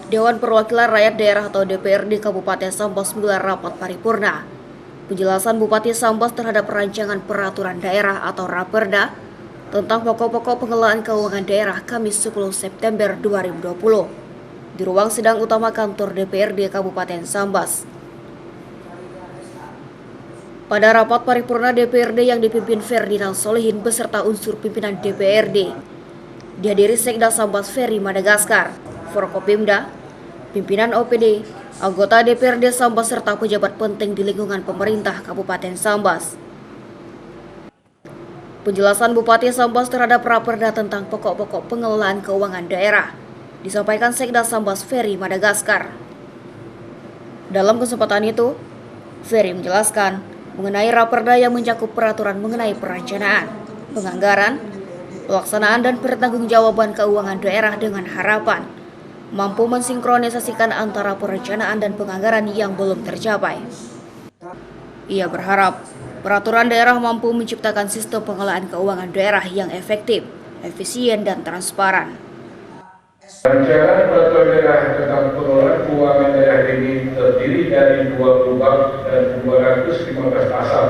Dewan Perwakilan Rakyat Daerah atau DPRD Kabupaten Sambas menggelar rapat paripurna. Penjelasan Bupati Sambas terhadap rancangan peraturan daerah atau Raperda tentang pokok-pokok pengelolaan keuangan daerah Kamis 10 September 2020 di ruang sidang utama kantor DPRD Kabupaten Sambas. Pada rapat paripurna DPRD yang dipimpin Ferdinand Solihin beserta unsur pimpinan DPRD, dihadiri Sekda Sambas Ferry Madagaskar, Forkopimda, pimpinan OPD, anggota DPRD Sambas serta pejabat penting di lingkungan pemerintah Kabupaten Sambas. Penjelasan Bupati Sambas terhadap Raperda tentang pokok-pokok pengelolaan keuangan daerah disampaikan Sekda Sambas Ferry Madagaskar. Dalam kesempatan itu, Ferry menjelaskan mengenai Raperda yang mencakup peraturan mengenai perencanaan, penganggaran, pelaksanaan dan pertanggungjawaban keuangan daerah dengan harapan mampu mensinkronisasikan antara perencanaan dan penganggaran yang belum tercapai. Ia berharap peraturan daerah mampu menciptakan sistem pengelolaan keuangan daerah yang efektif, efisien dan transparan. Rancangan peraturan daerah tentang pengelolaan keuangan daerah ini terdiri dari 20 bab dan 215 pasal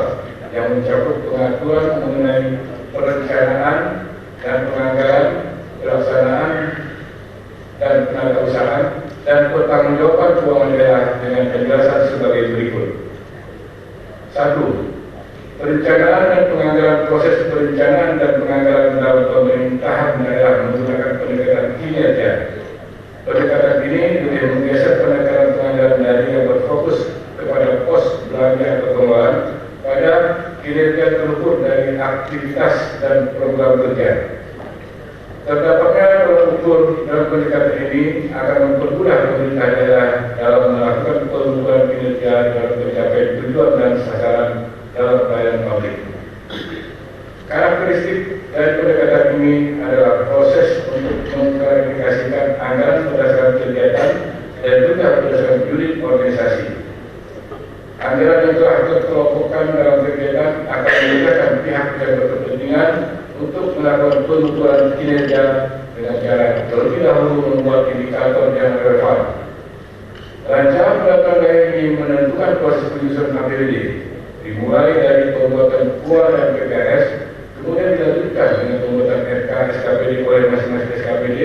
yang mencakup pengaturan mengenai perencanaan dan penganggaran, pelaksanaan dan penatausahaan dan pertanggungjawaban keuangan daerah dengan penjelasan sebagai berikut. 1. Perencanaan dan penganggaran. Proses perencanaan dan penganggaran dalam pemerintahan daerah menggunakan pendekatan kinerja. Pendekatan ini lebih menggeser pendekatan penganggaran dari yang berfokus kepada pos belanja atau pengeluaran pada kinerja terukur dari aktivitas dan program kerja. Terdapatnya tolak ukur dalam pendekatan ini akan mempermudah pemerintah daerah dalam melakukan pengukuran kinerja dalam mencapai tujuan dan sasaran dalam pelayanan publik. Karakteristik dari pendekatan ini adalah proses untuk mengklarifikasikan anggaran berdasarkan kegiatan dan juga berdasarkan unit organisasi. Anggaran yang telah terkelompokkan dalam kegiatan akan memudahkan pihak yang berkepentingan untuk melakukan pengukuran kinerja dengan cara terlebih dahulu membuat indikator yang relevan. Rancangan peraturan daerah ini menentukan proses penyusunan APBD, dimulai dari pembuatan KUA dan PKS, kemudian dilanjutkan dengan pembuatan RK SKPD oleh masing-masing SKPD.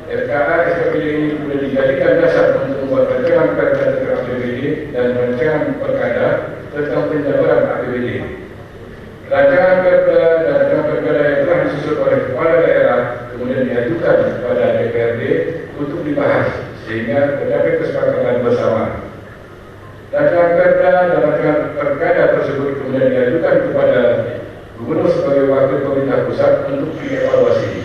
RKA SKPD ini boleh dijadikan dasar untuk membuat rancangan perda tentang APBD dan rancangan perkada tentang penjabaran APBD. Rancangan perda dan rancangan perkada yang telah disusun oleh kepala daerah kemudian diajukan kepada DPRD untuk dibahas sehingga tercapai kesepakatan bersama. Rancangan perda dan rancangan perkada tersebut kemudian diajukan kepada Gubernur sebagai wakil pemerintah pusat untuk dievaluasi.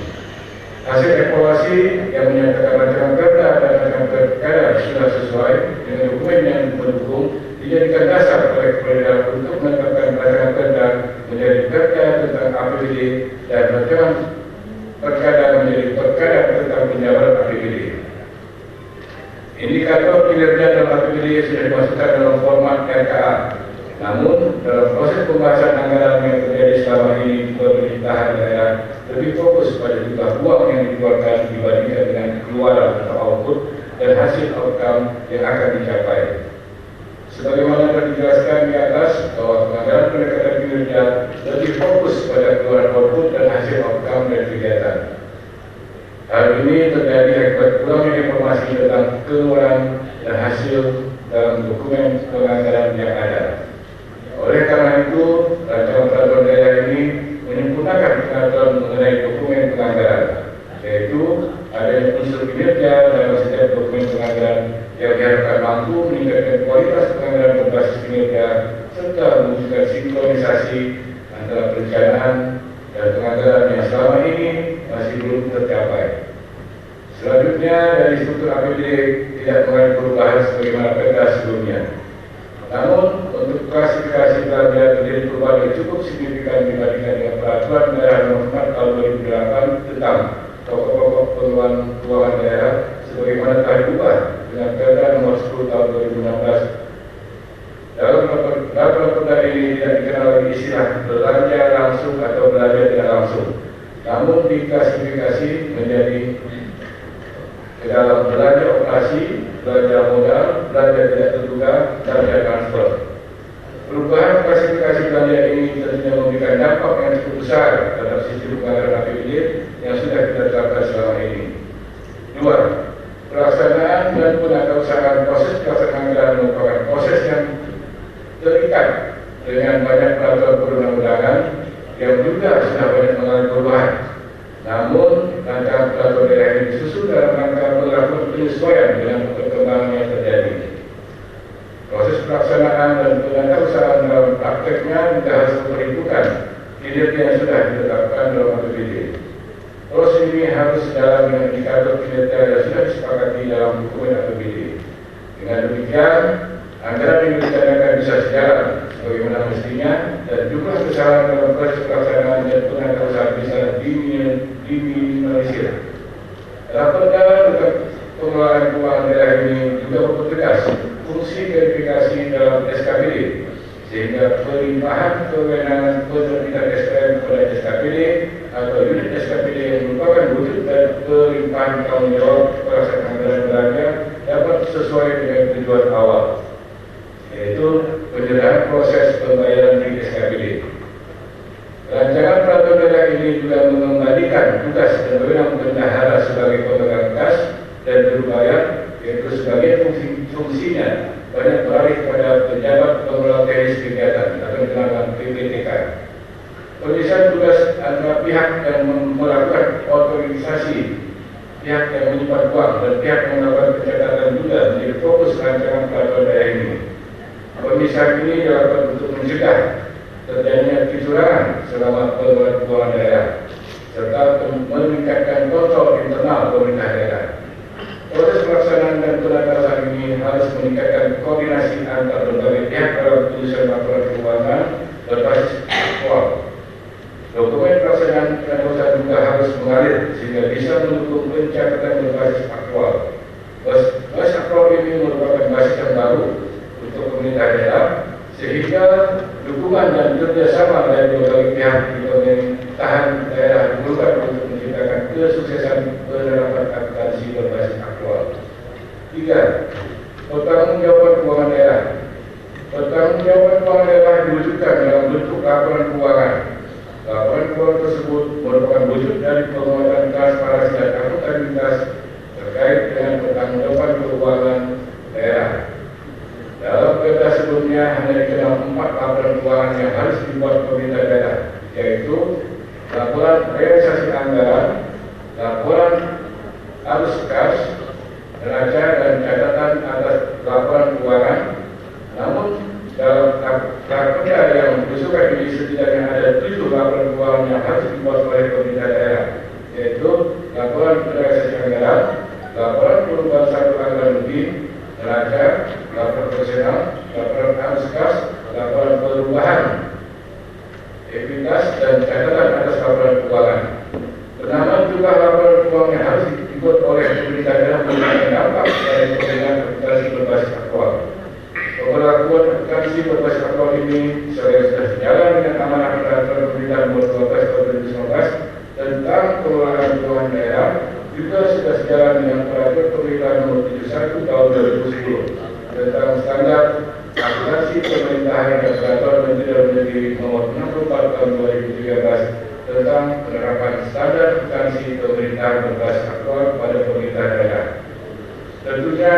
Hasil evaluasi yang menyatakan rancangan perda dan rancangan perkada sudah sesuai dengan dokumen yang mendukung dijadikan dasar oleh kepala daerah untuk menetapkan rancangan perda menjadi perda tentang APBD dan rancangan perkada menjadi perkada tentang penjabaran APBD. Indikator kinerja dalam APBD sudah dimasukkan dalam format RKA. Namun, dalam proses pembahasan anggaran yang terjadi selama ini di pemerintahan daerah lebih fokus pada jumlah uang yang dikeluarkan dibandingkan dengan keluaran atau output dan hasil outcome yang akan dicapai. Sebagaimana telah dijelaskan di atas bahwa penganggaran pendekatan kinerja lebih fokus pada keluaran output dan hasil outcome dari kegiatan. Hal ini terjadi akibat kurangnya informasi tentang keluaran dan hasil dalam dokumen penganggaran yang ada. Oleh karena itu, rancangan peraturan daerah ini menyempurnakan pengaturan mengenai dokumen penganggaran, yaitu adanya unsur kinerja dalam setiap dokumen penganggaran yang diharapkan mampu meningkatkan kualitas penganggaran berbasis kinerja serta mewujudkan sinkronisasi antara perencanaan dan penganggaran yang selama ini masih belum tercapai. Selanjutnya, dari struktur APBD tidak mengalami perubahan sebagaimana perda sebelumnya. Namun, untuk klasifikasi belanja terjadi perubahan yang cukup signifikan dibandingkan dengan peraturan daerah nomor 4 tahun 2008 tentang pokok-pokok pengelolaan keuangan daerah sebagaimana telah diubah dengan perda nomor 10 tahun 2016. Dalam perda ini tidak dikenal lagi istilah belanja langsung atau belanja tidak langsung, namun diklasifikasi menjadi ke dalam belanja operasi operasi, belanja modal, belanja tidak terduga, belanja transfer. Perubahan klasifikasi belanja ini tentunya memberikan dampak yang cukup besar terhadap sistem anggaran APBD yang sudah kita terapkan selama ini. 2. Pelaksanaan dan penatausahaan proses pelaksanaan anggaran merupakan proses yang terikat dengan banyak peraturan perundang-undangan yang juga sudah banyak mengalami perubahan. Namun, rancangan peraturan daerah ini disusun dalam rangka melakukan penyesuaian dengan perkembangan yang terjadi. Proses pelaksanaan dan penatausahaan dalam prakteknya juga harus memperhitungkan kinerja yang sudah ditetapkan dalam APBD. Proses ini harus sejalan dengan indikator kinerja yang sudah disepakati dalam dokumen APBD. Dengan demikian, anggaran yang direncanakan bisa sejalan sebagaimana mestinya dan jumlah kesalahan dalam proses pelaksanaan dan penatausahaan bisa diminimalisir. Dalam perjalanan pengelolaan keuangan daerah ini juga mempertegas fungsi verifikasi dalam SKPD, sehingga pelimpahan kewenangan penerbitan SKM kepada SKPD atau unit SKPD yang merupakan wujud dari pelimpahan tanggung jawab pelaksanaan anggaran belanja dapat sesuai dengan tujuan awal, yaitu penyerahan proses pembayaran di SKPD. Rancangan peraturan daerah ini juga mengembalikan tugas dan wewenang bendahara sebagai pemegang kas dan berbayar, yaitu sebagai fungsinya banyak beralih kepada pejabat pengelola teknis kegiatan atau dinamakan PPTK. Pemisahan tugas antara pihak yang melakukan otorisasi, pihak yang menyimpan uang dan pihak yang melakukan pencatatan juga menjadi fokus rancangan peraturan daerah ini. Pemisahan ini dilakukan untuk mencegah terjadinya kecurangan selama pengelolaan keuangan daerah serta meningkatkan kontrol internal pemerintah daerah. Proses pelaksanaan dan penatausahaan ini harus meningkatkan koordinasi antar berbagai pihak dalam penyusunan laporan keuangan berbasis aktual. Dokumen pelaksanaan penatausahaan juga harus mengalir sehingga bisa mendukung pencatatan berbasis aktual. Basis aktual ini merupakan basis yang baru untuk pemerintah daerah, sehingga dukungan dan kerjasama dari berbagai pihak di pemerintahan daerah diperlukan untuk menciptakan kesuksesan penerapan akuntansi berbasis aktual. 3. Pertanggungjawaban keuangan daerah. Pertanggungjawaban keuangan daerah diwujudkan dalam bentuk laporan keuangan. Laporan keuangan tersebut merupakan wujud dari penguatan transparansi dan akuntabilitas terkait dengan pertanggungjawaban keuangan daerah. Dalam perda sebelumnya hanya dikenal 4 laporan keuangan yang harus dibuat pemerintah daerah, yaitu laporan realisasi anggaran, laporan arus kas, neraca dan catatan atas laporan keuangan. Namun dalam perda yang diusulkan ini setidaknya ada 7 laporan keuangan yang harus dibuat oleh pemerintah daerah, yaitu laporan realisasi anggaran, laporan perubahan satu anggaran lebih, neraca, laporan operasional, laporan arus kas, laporan perubahan ekuitas dan catatan atas laporan keuangan. Penambahan jumlah laporan keuangan yang harus dibuat oleh pemerintah daerah memberikan dampak dari penggunaan akuntansi berbasis aktual. Pemberlakuan akuntansi berbasis aktual ini sudah sejalan dengan amanah peraturan pemerintah nomor 12 tahun 2019 tentang pengelolaan keuangan daerah, juga sudah sejalan dengan peraturan pemerintah nomor 71 tahun 2010 tentang standar akuntansi pemerintahan dan peraturan Menteri Dalam Negeri nomor 64 tahun 2013 tentang penerapan standar akuntansi pemerintahan berbasis aktual pada pemerintah daerah. Tentunya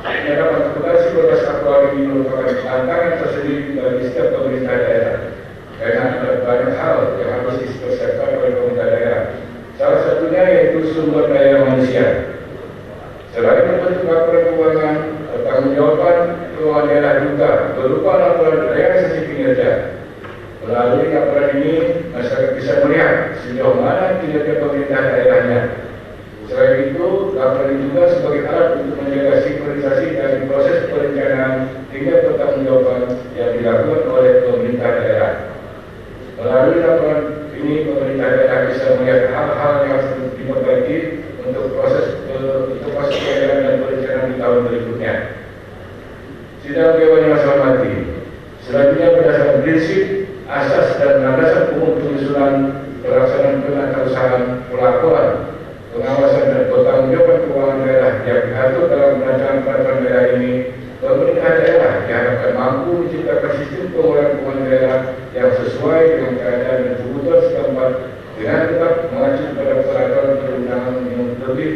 penerapan akuntansi berbasis aktual ini merupakan tantangan tersendiri bagi setiap pemerintah daerah, karena ada banyak hal yang harus dipersiapkan oleh pemerintah daerah. Salah satunya yaitu sumber daya manusia. Selain membentuk laporan keuangan, pertanggungjawaban keuangan daerah juga berupa laporan realisasi kinerja. Melalui laporan ini, masyarakat bisa melihat sejauh mana kinerja pemerintah daerahnya. Selain itu, laporan ini juga sebagai alat untuk menjaga sinkronisasi dari proses perencanaan hingga pertanggungjawaban yang dilakukan oleh pemerintah daerah. Melalui laporan ini, pemerintah daerah bisa melihat hal-hal yang harus diperbaiki untuk proses perencanaan dan perencanaan di tahun berikutnya. Sidang Dewan yang saya hormati, selanjutnya berdasarkan prinsip, asas dan landasan umum penyusunan pelaksanaan penatausahaan, pelaporan, pengawasan dan pertanggungjawaban keuangan daerah yang Tercatat dalam rancangan peraturan daerah ini, pemerintah daerah diharapkan mampu menciptakan sistem pengelolaan keuangan daerah yang sesuai dengan keadaan dan kebutuhan setempat dengan tetap mengacu pada peraturan perundangan yang lebih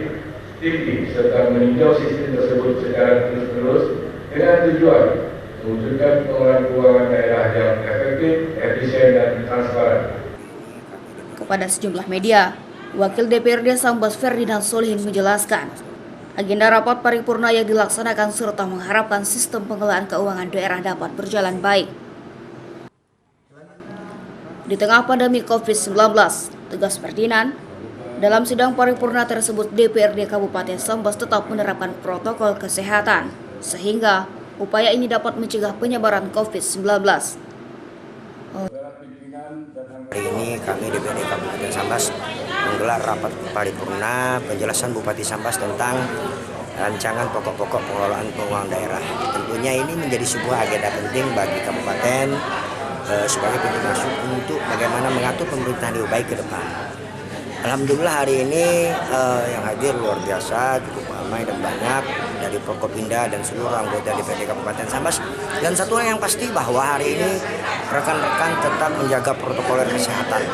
tinggi serta meninjau sistem tersebut secara terus-menerus dengan tujuan mewujudkan pengelolaan keuangan daerah yang efektif, efisien, dan transparan. Kepada sejumlah media, Wakil DPRD Sambas Ferdinand Solihin menjelaskan, agenda rapat paripurna yang dilaksanakan serta mengharapkan sistem pengelolaan keuangan daerah dapat berjalan baik. Di tengah pandemi COVID-19, tegas Ferdinand, dalam sidang paripurna tersebut DPRD Kabupaten Sambas tetap menerapkan protokol kesehatan, sehingga upaya ini dapat mencegah penyebaran COVID-19. Hari ini kami DPRD Kabupaten Sambas menggelar rapat paripurna penjelasan Bupati Sambas tentang rancangan pokok-pokok pengelolaan keuangan daerah. Tentunya ini menjadi sebuah agenda penting bagi kabupaten sebagai pintu masuk untuk bagaimana mengatur pemerintahan lebih baik ke depan. Alhamdulillah hari ini yang hadir luar biasa, cukup ramai dan banyak dari Forkopimda dan seluruh anggota DPRD Kabupaten Sambas. Dan satu hal yang pasti bahwa hari ini rekan-rekan tetap menjaga protokol kesehatan.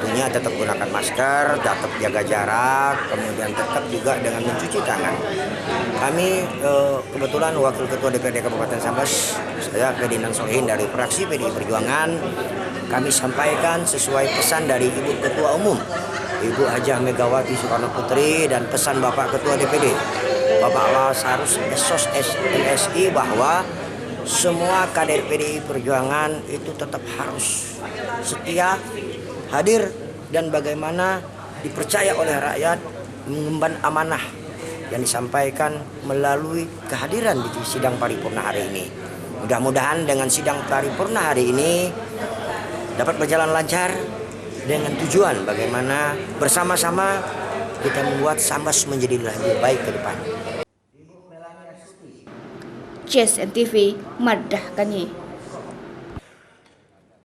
Tentunya tetap gunakan masker, tetap jaga jarak, kemudian tetap juga dengan mencuci tangan. Kami kebetulan Wakil Ketua DPRD Kabupaten Sambas, saya Ferdinand Solihin dari fraksi PDI Perjuangan, kami sampaikan sesuai pesan dari Ibu Ketua Umum, Ibu Hajah Megawati Soekarno Putri, dan pesan Bapak Ketua DPD, Bapak Lasarus Esos LSI, bahwa semua kader PDI Perjuangan itu tetap harus setia, hadir, dan bagaimana dipercaya oleh rakyat mengemban amanah yang disampaikan melalui kehadiran di sidang paripurna hari ini. Mudah-mudahan dengan sidang paripurna hari ini dapat berjalan lancar dengan tujuan bagaimana bersama-sama kita membuat Sambas menjadi lebih baik ke depan. CSN TV, Madah Kanyi.